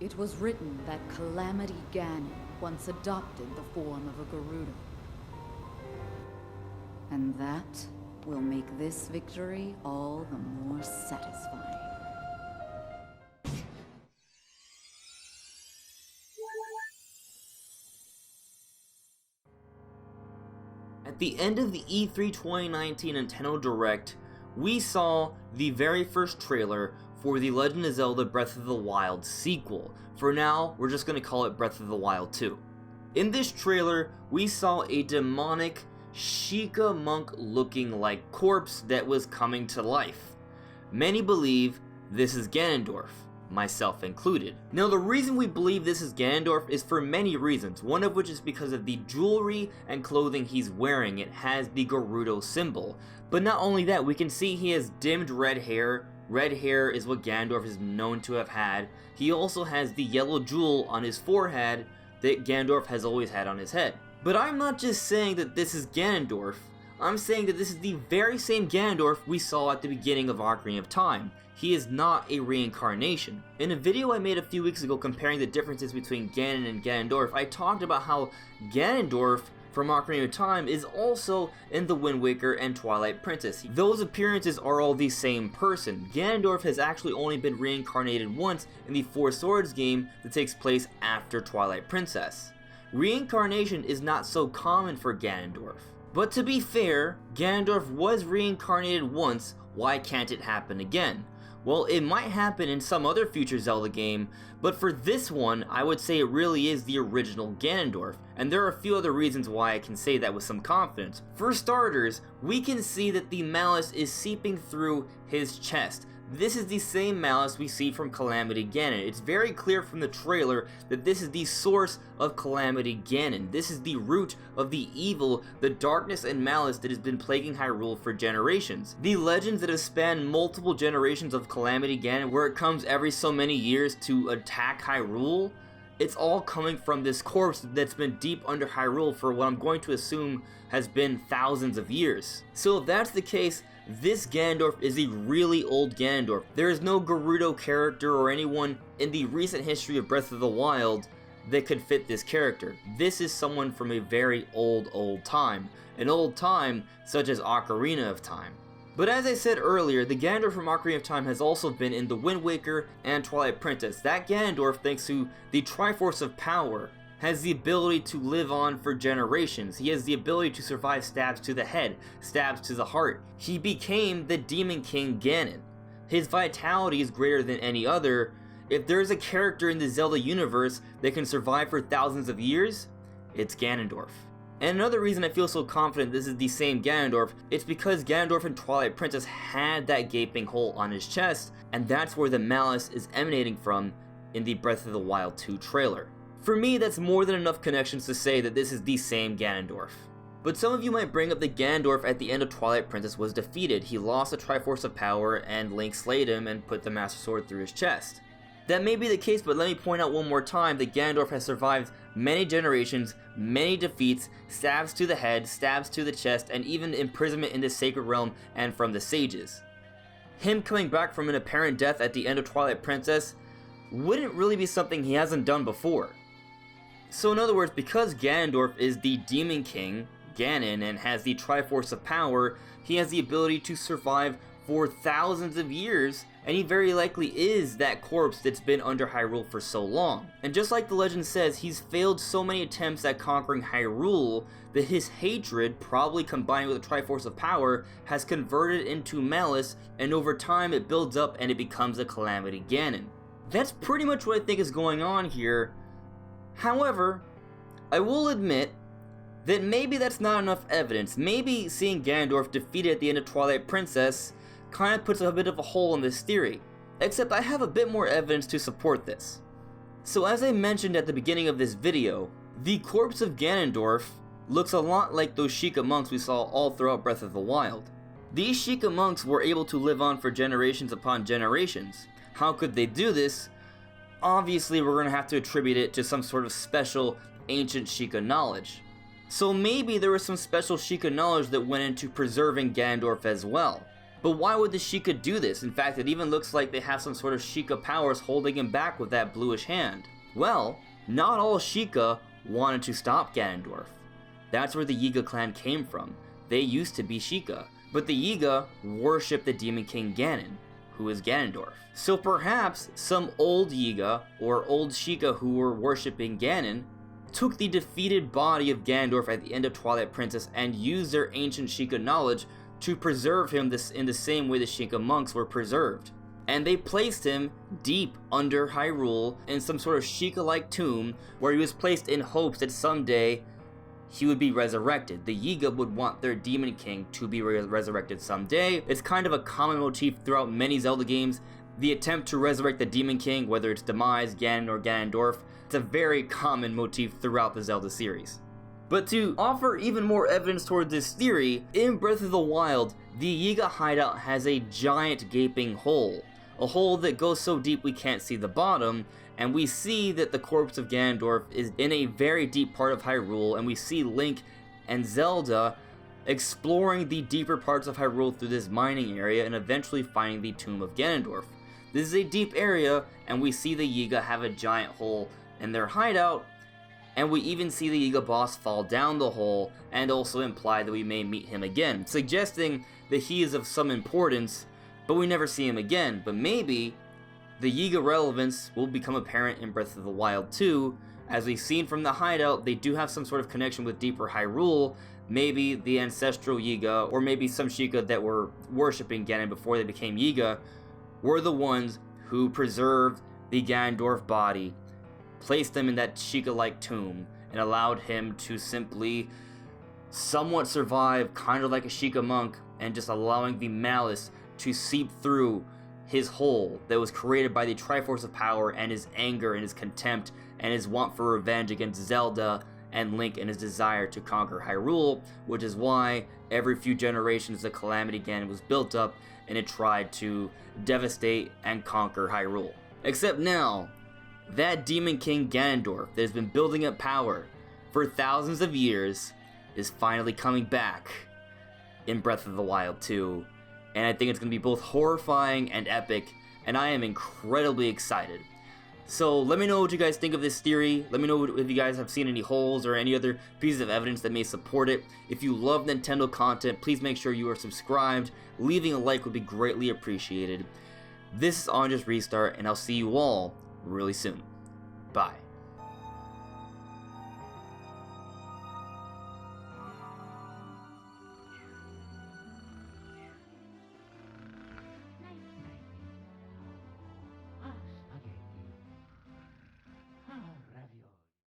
It was written that Calamity Ganon once adopted the form of a Gerudo. And that will make this victory all the more satisfying. At the end of the E3 2019 Nintendo Direct, we saw the very first trailer for The Legend of Zelda Breath of the Wild sequel. For now, we're just going to call it Breath of the Wild 2. In this trailer, we saw a demonic Sheikah monk looking like corpse that was coming to life. Many believe this is Ganondorf, myself included. Now the reason we believe this is Ganondorf is for many reasons, one of which is because of the jewelry and clothing he's wearing. It has the Gerudo symbol. But not only that, we can see he has dimmed red hair. Red hair is what Ganondorf is known to have had. He also has the yellow jewel on his forehead that Ganondorf has always had on his head. But I'm not just saying that this is Ganondorf, I'm saying that this is the very same Ganondorf we saw at the beginning of Ocarina of Time. He is not a reincarnation. In a video I made a few weeks ago comparing the differences between Ganon and Ganondorf, I talked about how Ganondorf from Ocarina of Time is also in the Wind Waker and Twilight Princess. Those appearances are all the same person. Ganondorf has actually only been reincarnated once in the Four Swords game that takes place after Twilight Princess. Reincarnation is not so common for Ganondorf. But to be fair, Ganondorf was reincarnated once, why can't it happen again? Well, it might happen in some other future Zelda game, but for this one, I would say it really is the original Ganondorf, and there are a few other reasons why I can say that with some confidence. For starters, we can see that the malice is seeping through his chest. This is the same malice we see from Calamity Ganon. It's very clear from the trailer that this is the source of Calamity Ganon. This is the root of the evil, the darkness and malice that has been plaguing Hyrule for generations. The legends that have spanned multiple generations of Calamity Ganon, where it comes every so many years to attack Hyrule, it's all coming from this corpse that's been deep under Hyrule for what I'm going to assume has been thousands of years. So if that's the case, this Ganondorf is a really old Ganondorf. There is no Gerudo character or anyone in the recent history of Breath of the Wild that could fit this character. This is someone from a very old time. An old time such as Ocarina of Time. But as I said earlier, the Ganondorf from Ocarina of Time has also been in the Wind Waker and Twilight Princess. That Ganondorf, thanks to the Triforce of Power, has the ability to live on for generations. He has the ability to survive stabs to the head, stabs to the heart. He became the Demon King Ganon. His vitality is greater than any other. If there's a character in the Zelda universe that can survive for thousands of years, it's Ganondorf. And another reason I feel so confident this is the same Ganondorf, it's because Ganondorf in Twilight Princess had that gaping hole on his chest, and that's where the malice is emanating from in the Breath of the Wild 2 trailer. For me, that's more than enough connections to say that this is the same Ganondorf. But some of you might bring up that Ganondorf at the end of Twilight Princess was defeated. He lost the Triforce of Power and Link slayed him and put the Master Sword through his chest. That may be the case, but let me point out one more time that Ganondorf has survived many generations, many defeats, stabs to the head, stabs to the chest, and even imprisonment in the Sacred Realm and from the sages. Him coming back from an apparent death at the end of Twilight Princess wouldn't really be something he hasn't done before. So in other words, because Ganondorf is the Demon King, Ganon, and has the Triforce of Power, he has the ability to survive for thousands of years, and he very likely is that corpse that's been under Hyrule for so long. And just like the legend says, he's failed so many attempts at conquering Hyrule that his hatred, probably combined with the Triforce of Power, has converted into malice, and over time it builds up and it becomes a Calamity Ganon. That's pretty much what I think is going on here. However, I will admit that maybe that's not enough evidence. Maybe seeing Ganondorf defeated at the end of Twilight Princess kind of puts a bit of a hole in this theory. Except I have a bit more evidence to support this. So as I mentioned at the beginning of this video, the corpse of Ganondorf looks a lot like those Sheikah monks we saw all throughout Breath of the Wild. These Sheikah monks were able to live on for generations upon generations. How could they do this? Obviously, we're going to have to attribute it to some sort of special ancient Sheikah knowledge. So maybe there was some special Sheikah knowledge that went into preserving Ganondorf as well. But why would the Sheikah do this? In fact, it even looks like they have some sort of Sheikah powers holding him back with that bluish hand. Well, not all Sheikah wanted to stop Ganondorf. That's where the Yiga clan came from. They used to be Sheikah, but the Yiga worship the Demon King Ganon, who is Ganondorf. So perhaps some old Yiga, or old Sheikah who were worshipping Ganon, took the defeated body of Ganondorf at the end of Twilight Princess and used their ancient Sheikah knowledge to preserve him in the same way the Sheikah monks were preserved. And they placed him deep under Hyrule in some sort of Sheikah-like tomb where he was placed in hopes that someday he would be resurrected. The Yiga would want their Demon King to be resurrected someday. It's kind of a common motif throughout many Zelda games. The attempt to resurrect the Demon King, whether it's Demise, Ganon, or Ganondorf, it's a very common motif throughout the Zelda series. But to offer even more evidence toward this theory, in Breath of the Wild, the Yiga hideout has a giant gaping hole. A hole that goes so deep we can't see the bottom, and we see that the corpse of Ganondorf is in a very deep part of Hyrule, and we see Link and Zelda exploring the deeper parts of Hyrule through this mining area and eventually finding the tomb of Ganondorf. This is a deep area, and we see the Yiga have a giant hole in their hideout, and we even see the Yiga boss fall down the hole and also imply that we may meet him again, suggesting that he is of some importance, but we never see him again. But maybe the Yiga relevance will become apparent in Breath of the Wild 2. As we've seen from the hideout, they do have some sort of connection with deeper Hyrule. Maybe the ancestral Yiga, or maybe some Sheikah that were worshipping Ganon before they became Yiga, were the ones who preserved the Ganondorf body, placed them in that Sheikah-like tomb, and allowed him to simply somewhat survive, kind of like a Sheikah monk, and just allowing the malice to seep through his hole that was created by the Triforce of Power and his anger and his contempt and his want for revenge against Zelda and Link and his desire to conquer Hyrule, which is why every few generations the Calamity Ganon was built up and it tried to devastate and conquer Hyrule. Except now, that Demon King Ganondorf that has been building up power for thousands of years is finally coming back in Breath of the Wild 2, and I think it's going to be both horrifying and epic, and I am incredibly excited. So let me know what you guys think of this theory. Let me know if you guys have seen any holes or any other pieces of evidence that may support it. If you love Nintendo content, please make sure you are subscribed. Leaving a like would be greatly appreciated. This is AndresRestart, and I'll see you all really soon. Bye.